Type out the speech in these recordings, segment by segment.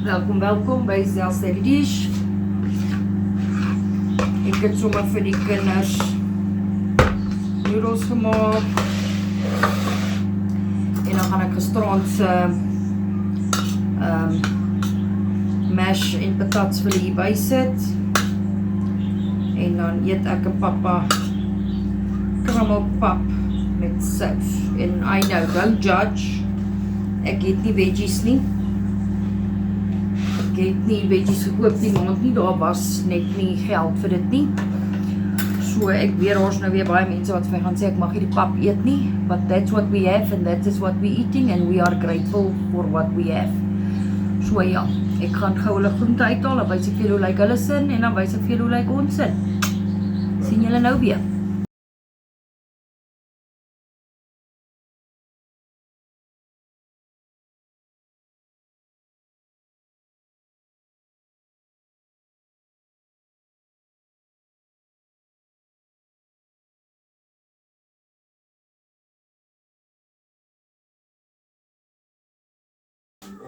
Welkom by Zel's Daily Dish. Ek het sommer vir die kinders noedels gemaak. En dan gaan ek gisterand se mash en patats vir hier bysit. En dan eet ek 'n pappa krammelpap met saus. En I know, don't judge. Ek eet nie veggies nie. Ek het nie veggies gekoop die maand nie, daar was net nie geld vir dit nie. So ek weet ons nou weer baie mense wat vir my gaan sê ek mag nie die pap eet nie, but that's what we have and that is what we eating and we are grateful for what we have. So ja, ek gaan gou hulle groente uithaal, dan wys ek vir julle hoe lyk hulle sin en dan wys ek vir julle hoe lyk ons sin. Sien julle nou weer.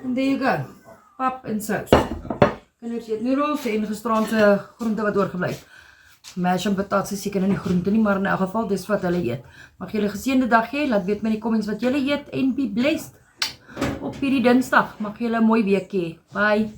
And there you go, pap en saus. Kinders eet noedels en gisterand se groente wat oorgebly het. Mash en patats is seker nie groente nie, maar in elk geval dis wat hulle eet. Mag julle geseënde dag hê, laat weet my in die comments wat julle eet en be blessed op hierdie Dinsdag. Mag julle 'n mooi week hê. Bye.